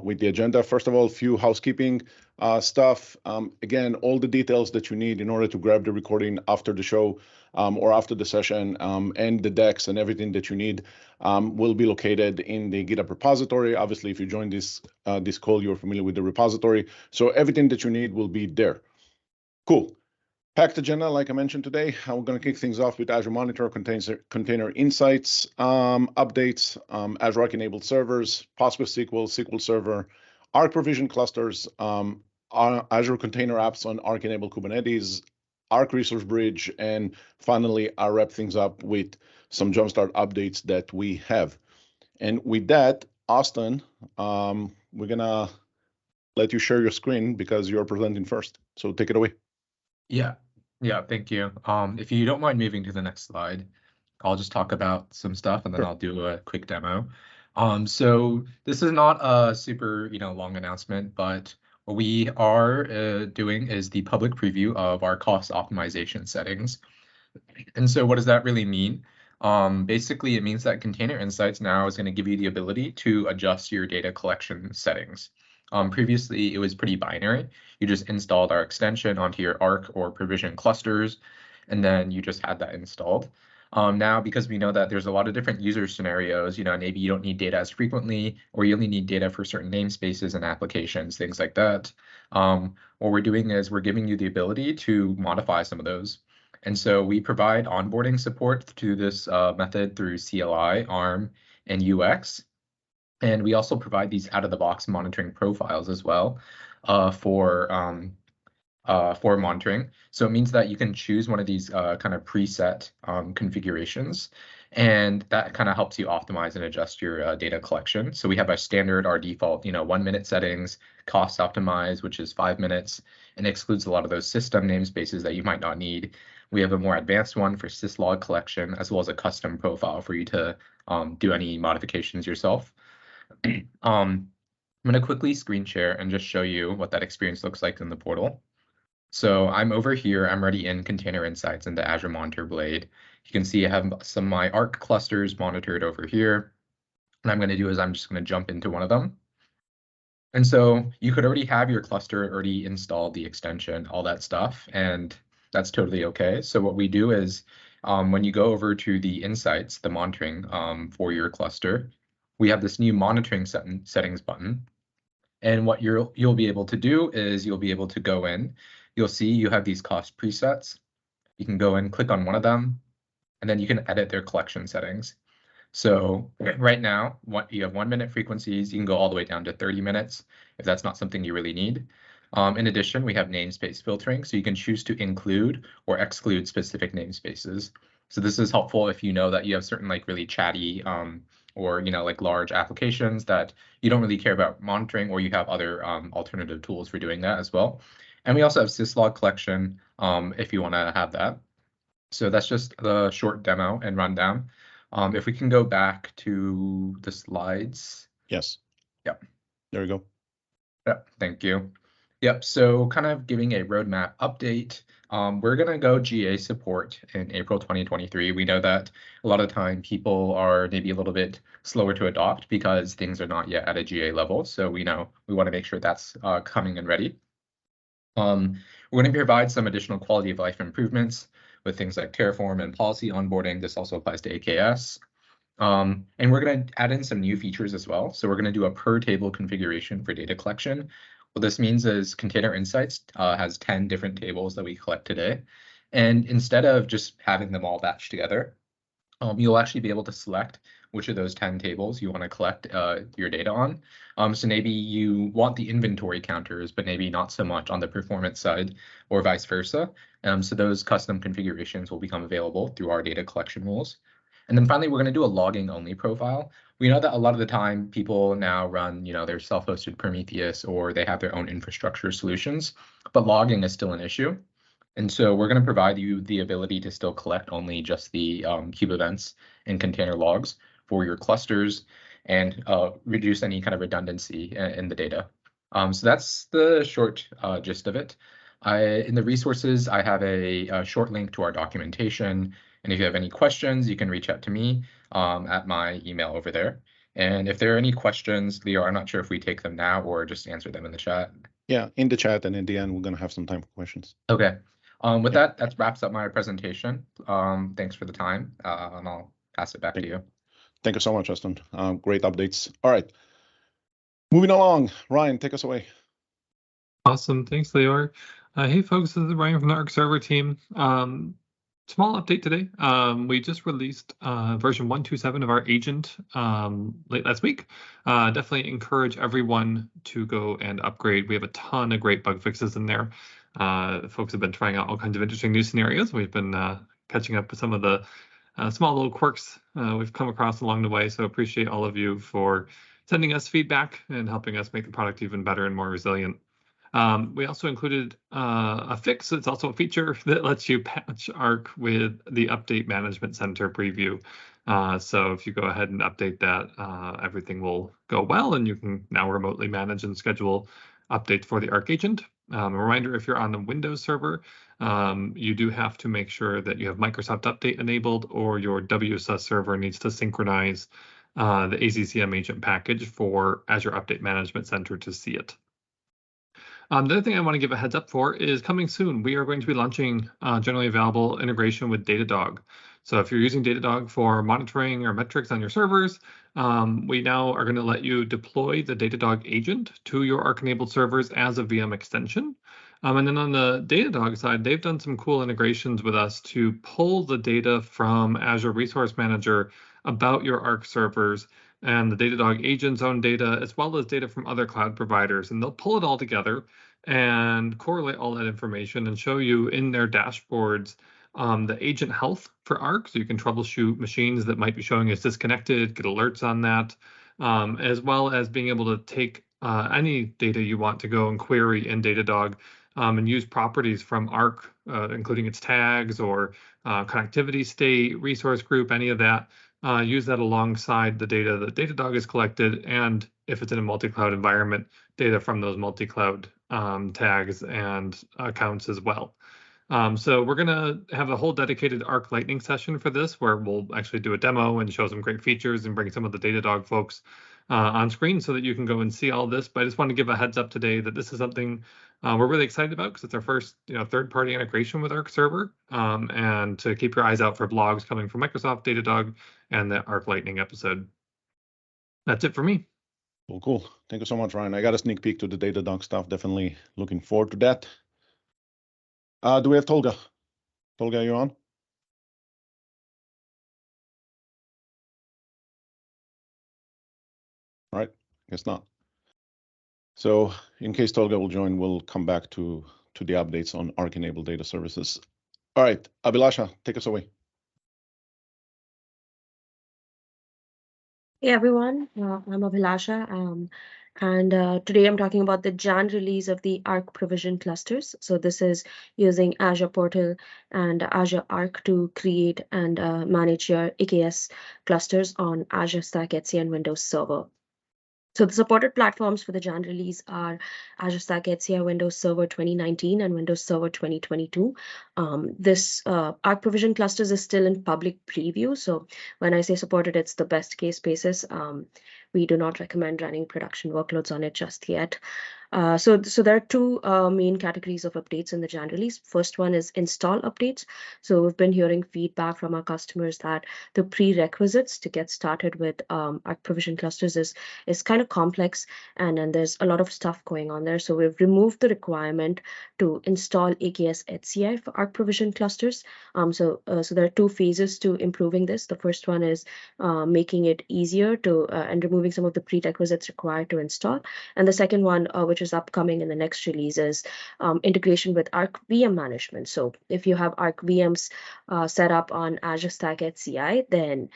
with the agenda. First of all, a few housekeeping stuff. Again, all the details that you need in order to grab the recording after the show or after the session, and the decks and everything that you need will be located in the GitHub repository. Obviously, if you join this call, you're familiar with the repository, so everything that you need will be there. Cool. Packed agenda, like I mentioned today. We're going to kick things off with Azure Monitor, Container Insights, updates, Azure Arc-enabled servers, PostgreSQL, SQL Server, Arc provision clusters, Azure Container Apps on Arc-enabled Kubernetes, Arc Resource Bridge, and finally, I'll wrap things up with some Jumpstart updates that we have. And with that, Austin, we're going to let you share your screen because you're presenting first. So take it away. Yeah, thank you. If you don't mind moving to the next slide, I'll just talk about some stuff and then I'll do a quick demo. So this is not a super long announcement, but what we are doing is the public preview of our cost optimization settings. And so what does that really mean? Basically, it means that Container Insights now is going to give you the ability to adjust your data collection settings. Previously, it was pretty binary. You just installed our extension onto your Arc or provision clusters, and then you just had that installed. Now, because we know that there's a lot of different user scenarios, maybe you don't need data as frequently, or you only need data for certain namespaces and applications, things like that. What we're doing is we're giving you the ability to modify some of those. And so we provide onboarding support to this method through CLI, ARM, and UX. And we also provide these out-of-the-box monitoring profiles as well for monitoring. So it means that you can choose one of these kind of preset configurations, and that kind of helps you optimize and adjust your data collection. So we have our standard, our default, 1 minute settings, cost optimize, which is 5 minutes, and excludes a lot of those system namespaces that you might not need. We have a more advanced one for syslog collection, as well as a custom profile for you to do any modifications yourself. I'm going to quickly screen share and just show you what that experience looks like in the portal. So I'm over here, I'm already in Container Insights in the Azure Monitor Blade. You can see I have some of my Arc clusters monitored over here. What I'm going to do is I'm just going to jump into one of them. And so you could already have your cluster already installed, the extension, all that stuff, and that's totally okay. So what we do is when you go over to the Insights, the monitoring for your cluster, we have this new monitoring settings button. And what you'll be able to do is you'll be able to go in. You'll see you have these cost presets. You can go and click on one of them, and then you can edit their collection settings. So right now, you have 1 minute frequencies. You can go all the way down to 30 minutes if that's not something you really need. In addition, we have namespace filtering, so you can choose to include or exclude specific namespaces. So this is helpful if you know that you have certain really chatty or large applications that you don't really care about monitoring, or you have other alternative tools for doing that as well. And we also have syslog collection if you want to have that. So that's just the short demo and rundown. If we can go back to the slides. Yes. Yep. There we go. Yep. Thank you. Yep. So kind of giving a roadmap update. We're going to go GA support in April 2023. We know that a lot of the time people are maybe a little bit slower to adopt because things are not yet at a GA level. So we know we want to make sure that's coming and ready. We're going to provide some additional quality of life improvements with things like Terraform and policy onboarding. This also applies to AKS. And we're going to add in some new features as well. So we're going to do a per table configuration for data collection. What this means is Container Insights has 10 different tables that we collect today. And instead of just having them all batched together, you'll actually be able to select which of those 10 tables you want to collect your data on. So maybe you want the inventory counters, but maybe not so much on the performance side, or vice versa. So those custom configurations will become available through our data collection rules. And then finally, we're going to do a logging only profile. We know that a lot of the time people now run, their self-hosted Prometheus, or they have their own infrastructure solutions, but logging is still an issue. And so we're going to provide you the ability to still collect only just the kube events and container logs for your clusters, and reduce any kind of redundancy in the data. So that's the short gist of it. In the resources, I have a short link to our documentation. And if you have any questions, you can reach out to me at my email over there. And if there are any questions, Leo, I'm not sure if we take them now or just answer them in the chat. Yeah, in the chat, and in the end, we're going to have some time for questions. Okay. With that wraps up my presentation. Thanks for the time, and I'll pass it back to you. Thank you so much, Justin. Great updates. All right. Moving along, Ryan, take us away. Awesome. Thanks, Leor. Hey, folks, this is Ryan from the Arc Server team. Small update today. We just released version 1.2.7 of our agent late last week. Definitely encourage everyone to go and upgrade. We have a ton of great bug fixes in there. Folks have been trying out all kinds of interesting new scenarios. We've been catching up with some of the small little quirks we've come across along the way. So appreciate all of you for sending us feedback and helping us make the product even better and more resilient. We also included a fix. It's also a feature that lets you patch Arc with the Update Management Center preview. So if you go ahead and update that, everything will go well, and you can now remotely manage and schedule updates for the Arc agent. A reminder, if you're on the Windows server, you do have to make sure that you have Microsoft Update enabled, or your WSUS server needs to synchronize the AZCM agent package for Azure Update Management Center to see it. The other thing I want to give a heads up for is coming soon. We are going to be launching generally available integration with Datadog. So if you're using Datadog for monitoring or metrics on your servers, we now are going to let you deploy the Datadog agent to your Arc-enabled servers as a VM extension. And then on the Datadog side, they've done some cool integrations with us to pull the data from Azure Resource Manager about your Arc servers and the Datadog agent's own data, as well as data from other cloud providers. And they'll pull it all together and correlate all that information and show you in their dashboards the agent health for Arc, so you can troubleshoot machines that might be showing as disconnected, get alerts on that, as well as being able to take any data you want to go and query in Datadog and use properties from Arc, including its tags or connectivity state, resource group, any of that. Use that alongside the data that Datadog has collected, and if it's in a multi-cloud environment, data from those multi-cloud tags and accounts as well. So we're going to have a whole dedicated Arc Lightning session for this, where we'll actually do a demo and show some great features and bring some of the Datadog folks on screen so that you can go and see all this. But I just want to give a heads up today that this is something we're really excited about, because it's our first third-party integration with Arc Server, and to keep your eyes out for blogs coming from Microsoft, Datadog, and the Arc Lightning episode. That's it for me. Well, cool. Thank you so much, Ryan. I got a sneak peek to the Datadog stuff. Definitely looking forward to that. Do we have Tolga? Tolga, you on? All right, guess not. So in case Tolga will join, we'll come back to the updates on Arc-enabled data services. All right, Abhilasha, take us away. Hey everyone, I'm Abhilasha, and today I'm talking about the Jan release of the Arc provision clusters. So this is using Azure Portal and Azure Arc to create and manage your AKS clusters on Azure Stack HCI and Windows Server. So the supported platforms for the Jan release are Azure Stack HCI, Windows Server 2019, and Windows Server 2022. This Arc provision clusters is still in public preview. So when I say supported, it's the best case basis. We do not recommend running production workloads on it just yet. So there are two main categories of updates in the Jan release. First one is install updates. So we've been hearing feedback from our customers that the prerequisites to get started with Arc provision clusters is kind of complex, and there's a lot of stuff going on there. So we've removed the requirement to install AKS HCI for Arc provision clusters. So there are two phases to improving this. The first one is making it easier to and removing some of the prerequisites required to install. And the second one, which is upcoming in the next release, is integration with Arc VM management. So if you have Arc VMs set up on Azure Stack HCI, then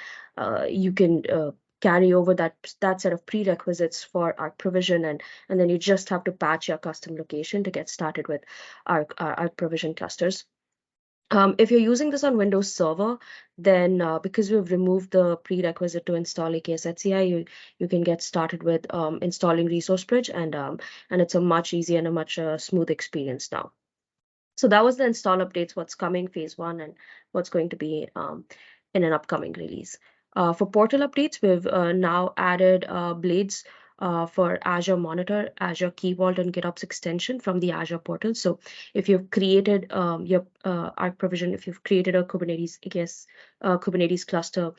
you can carry over that set of prerequisites for Arc provision, and then you just have to patch your custom location to get started with Arc provision clusters. If you're using this on Windows Server, then because we've removed the prerequisite to install AKS HCI, you can get started with installing Resource Bridge, and it's a much easier and a much smooth experience now. So that was the install updates, what's coming phase one, and what's going to be in an upcoming release. For portal updates, we've now added blades for Azure Monitor, Azure Key Vault, and GitOps extension from the Azure portal. So if you've created your Arc provision, if you've created a Kubernetes, Kubernetes cluster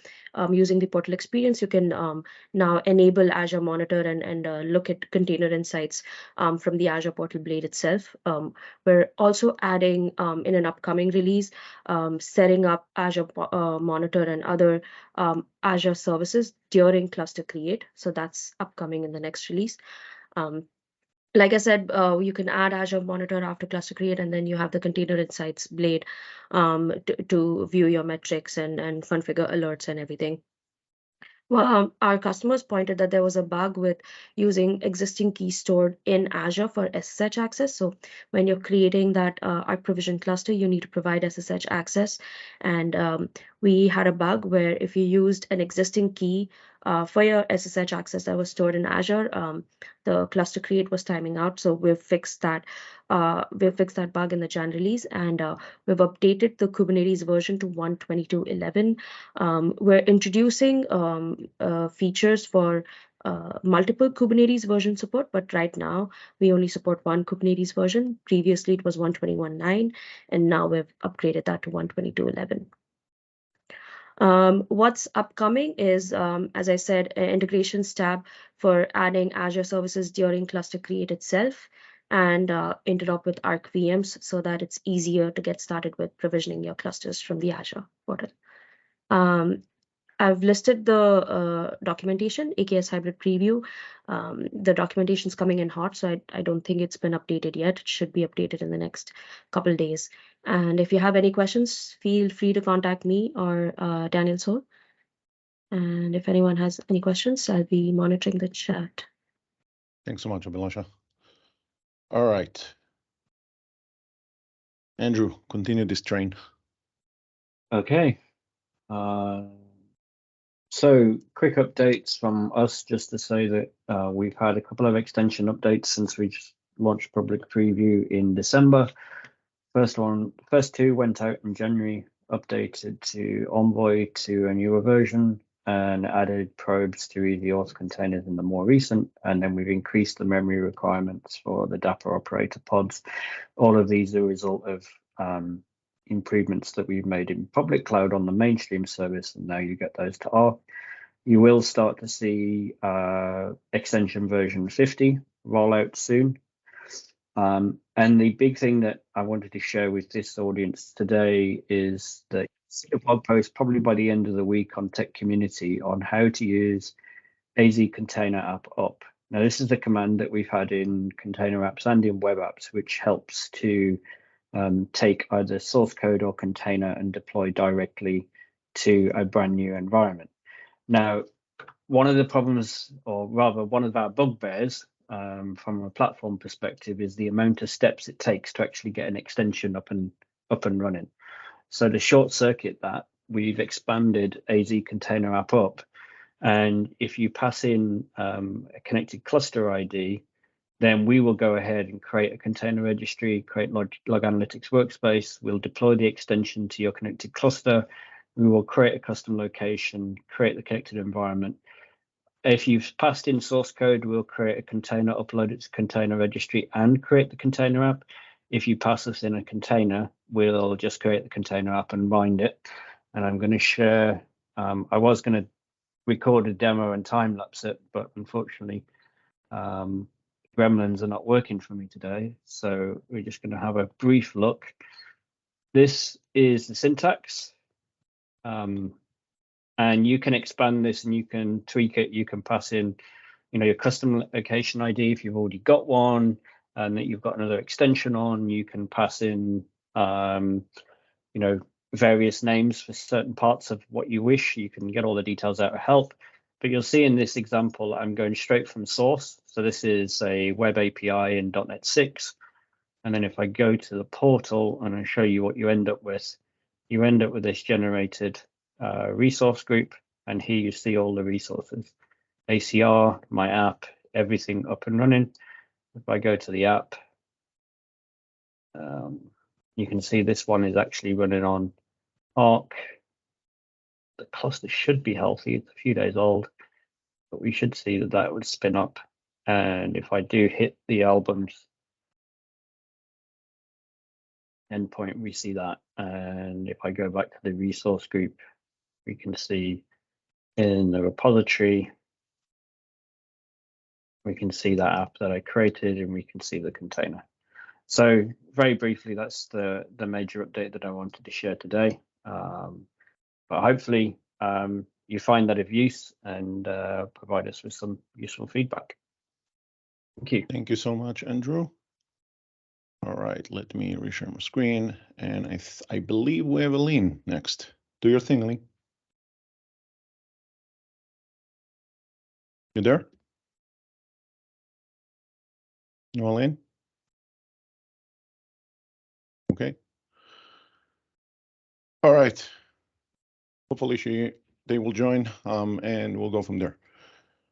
using the portal experience, you can now enable Azure Monitor and look at container insights from the Azure portal blade itself. We're also adding in an upcoming release, setting up Azure Monitor and other Azure services during cluster create. So that's upcoming in the next release. Like I said, you can add Azure Monitor after cluster create, and then you have the Container Insights blade to view your metrics and configure alerts and everything. Well, our customers pointed that there was a bug with using existing keys stored in Azure for SSH access. So when you're creating that Arc provision cluster, you need to provide SSH access. And we had a bug where if you used an existing key for your SSH access that was stored in Azure, the cluster create was timing out. So we've fixed that. We've fixed that bug in the Jan release, and we've updated the Kubernetes version to 122.11. We're introducing features for multiple Kubernetes version support, but right now we only support one Kubernetes version. Previously it was 121.9, and now we've upgraded that to 122.11. What's upcoming is, as I said, an integrations tab for adding Azure services during cluster create itself, and interop with Arc VMs so that it's easier to get started with provisioning your clusters from the Azure portal. I've listed the documentation, AKS Hybrid Preview. The documentation is coming in hot, so I don't think it's been updated yet. It should be updated in the next couple of days. And if you have any questions, feel free to contact me or Daniel Soul. And if anyone has any questions, I'll be monitoring the chat. Thanks so much, Abhilasha. All right. Andrew, continue this train. Okay. So quick updates from us, just to say that we've had a couple of extension updates since we just launched public preview in December. First two went out in January, updated to Envoy to a newer version and added probes to the auth containers in the more recent. And then we've increased the memory requirements for the Dapper operator pods. All of these are a result of improvements that we've made in public cloud on the mainstream service, and now you get those to Arc. You will start to see extension version 50 roll out soon. And the big thing that I wanted to share with this audience today is that see a blog post probably by the end of the week on Tech Community on how to use AZ Container App Up. Now, this is a command that we've had in container apps and in web apps, which helps to take either source code or container and deploy directly to a brand new environment. Now, one of the problems, or rather one of our bugbears from a platform perspective, is the amount of steps it takes to actually get an extension up and running. So to short circuit that, we've expanded AZ Container App Up, and if you pass in a connected cluster ID, then we will go ahead and create a container registry, create log analytics workspace. We'll deploy the extension to your connected cluster. We will create a custom location, create the connected environment. If you've passed in source code, we'll create a container, upload it to container registry, and create the container app. If you pass us in a container, we'll just create the container app and bind it. And I'm going to share, I was going to record a demo and time lapse it, but unfortunately, Gremlins are not working for me today, so we're just going to have a brief look. This is the syntax, and you can expand this and you can tweak it. You can pass in, your custom location ID if you've already got one, and that you've got another extension on. You can pass in, various names for certain parts of what you wish. You can get all the details out of help. But you'll see in this example, I'm going straight from source. So this is a web API in .NET 6. And then if I go to the portal and I show you what you end up with, you end up with this generated resource group. And here you see all the resources, ACR, my app, everything up and running. If I go to the app, you can see this one is actually running on Arc. the cluster should be healthy. It's a few days old, but we should see that that would spin up. And if I do hit the albums endpoint, we see that. And if I go back to the resource group, we can see in the repository, we can see that app that I created, and we can see the container. So very briefly, that's the major update that I wanted to share today. But hopefully you find that of use and provide us with some useful feedback. Thank you. Thank you so much, Andrew. All right, let me reshare my screen. And I believe we have Aline next. Do your thing, Aline. You there? No, Aline? Okay. All right. Hopefully they will join and we'll go from there.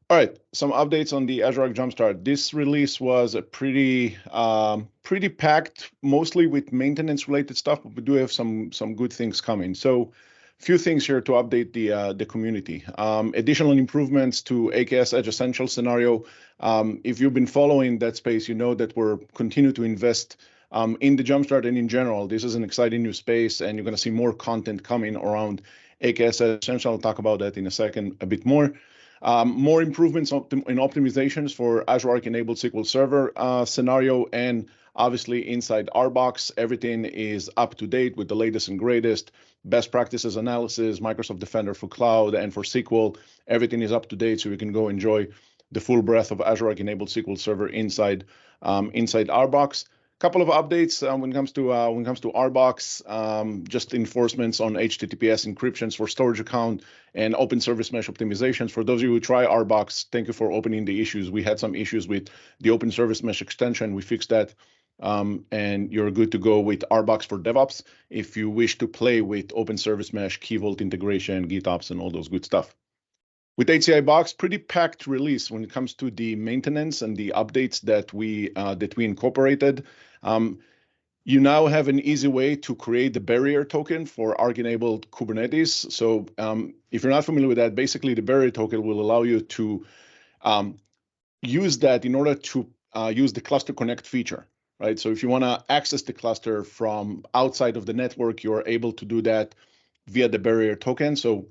All right, some updates on the Azure Arc Jumpstart. This release was a pretty packed, mostly with maintenance-related stuff, but we do have some good things coming. So, few things here to update the community. Additional improvements to AKS Edge Essential scenario. If you've been following that space, you know that we're continuing to invest in the Jumpstart and in general. This is an exciting new space, and you're going to see more content coming around AKS Edge Essential. I'll talk about that in a second a bit more. More improvements in optimizations for Azure Arc enabled SQL Server scenario, and obviously inside RBox, everything is up to date with the latest and greatest best practices analysis, Microsoft Defender for Cloud and for SQL. Everything is up to date, so you can go enjoy the full breadth of Azure Arc enabled SQL Server inside RBox. Couple of updates when it comes to RBox, just enforcements on HTTPS encryptions for storage account and open service mesh optimizations. For those of you who try RBox, thank you for opening the issues. We had some issues with the open service mesh extension. We fixed that, and you're good to go with RBox for DevOps if you wish to play with open service mesh, Key Vault integration, GitOps, and all those good stuff. With HCI Box, pretty packed release when it comes to the maintenance and the updates that we incorporated. You now have an easy way to create the barrier token for Arc-enabled Kubernetes. So if you're not familiar with that, basically the barrier token will allow you to use that in order to use the cluster connect feature, right? So if you want to access the cluster from outside of the network, you're able to do that via the barrier token. So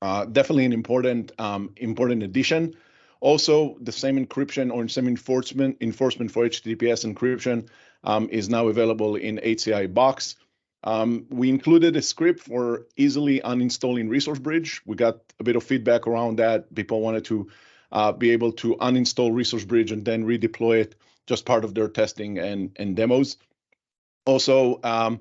definitely an important addition. Also, the same encryption or same enforcement for HTTPS encryption is now available in HCI Box. We included a script for easily uninstalling Resource Bridge. We got a bit of feedback around that. People wanted to be able to uninstall Resource Bridge and then redeploy it, just part of their testing and demos. Also,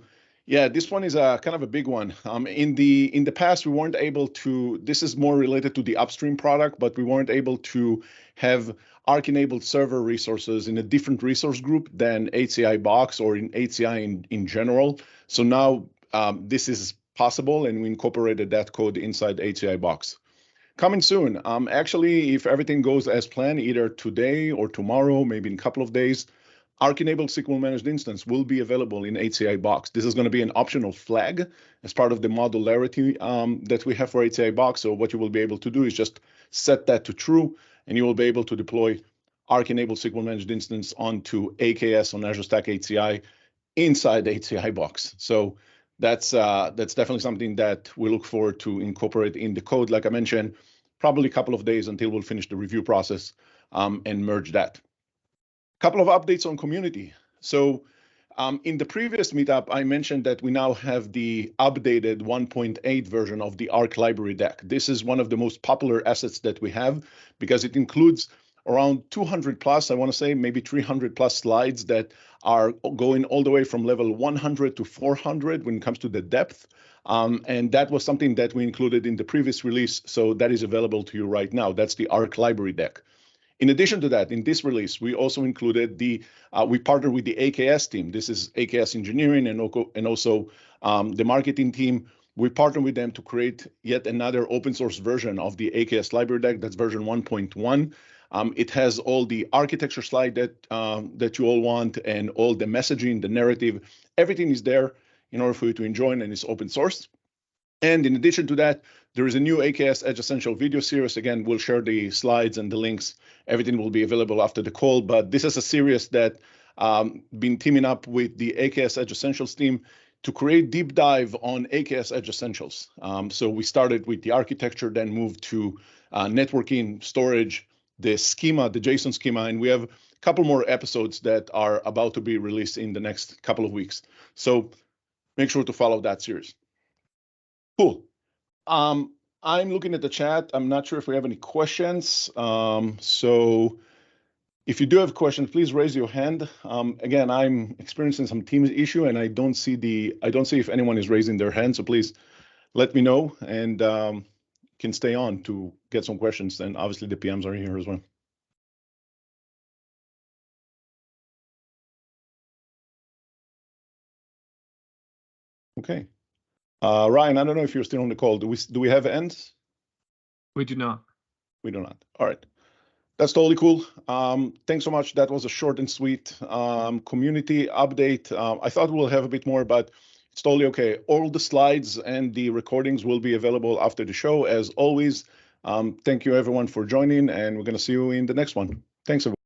yeah, this one is kind of a big one. In the past, we weren't able to. This is more related to the upstream product, but we weren't able to have Arc-enabled server resources in a different resource group than HCI Box or in HCI in general. So now this is possible, and we incorporated that code inside HCI Box. Coming soon. Actually, if everything goes as planned, either today or tomorrow, maybe in a couple of days, Arc-enabled SQL managed instance will be available in HCI Box. This is going to be an optional flag as part of the modularity that we have for HCI Box. So what you will be able to do is just set that to true, and you will be able to deploy Arc-enabled SQL managed instance onto AKS on Azure Stack HCI inside HCI Box. So that's definitely something that we look forward to incorporate in the code. Like I mentioned, probably a couple of days until we'll finish the review process and merge that. Couple of updates on community. So in the previous meetup, I mentioned that we now have the updated 1.8 version of the Arc library deck. This is one of the most popular assets that we have because it includes around 200 plus, I want to say maybe 300 plus slides that are going all the way from level 100 to 400 when it comes to the depth. And that was something that we included in the previous release. So that is available to you right now. That's the Arc library deck. In addition to that, in this release, we also included we partnered with the AKS team. This is AKS engineering and also the marketing team. We partnered with them to create yet another open source version of the AKS library deck. That's version 1.1. It has all the architecture slide that you all want and all the messaging, the narrative. Everything is there in order for you to enjoy, and it's open source. And in addition to that, There is a new AKS Edge Essential video series. Again, we'll share the slides and the links. Everything will be available after the call, but this is a series that been teaming up with the AKS Edge Essentials team to create deep dive on AKS Edge Essentials. So we started with the architecture, then moved to networking, storage, the schema, the JSON schema, and we have a couple more episodes that are about to be released in the next couple of weeks. So make sure to follow that series. Cool. I'm looking at the chat. I'm not sure if we have any questions. So if you do have questions, please raise your hand. Again, I'm experiencing some Teams issue, and I don't see if anyone is raising their hand. So please let me know, and can stay on to get some questions. And obviously the PMs are here as well. Okay. Ryan, I don't know if you're still on the call. Do we have ends? We do not. We do not. All right. That's totally cool. Thanks so much. That was a short and sweet community update. I thought we'll have a bit more, but it's totally okay. All the slides and the recordings will be available after the show, as always. Thank you, everyone, for joining, and we're going to see you in the next one. Thanks, everyone.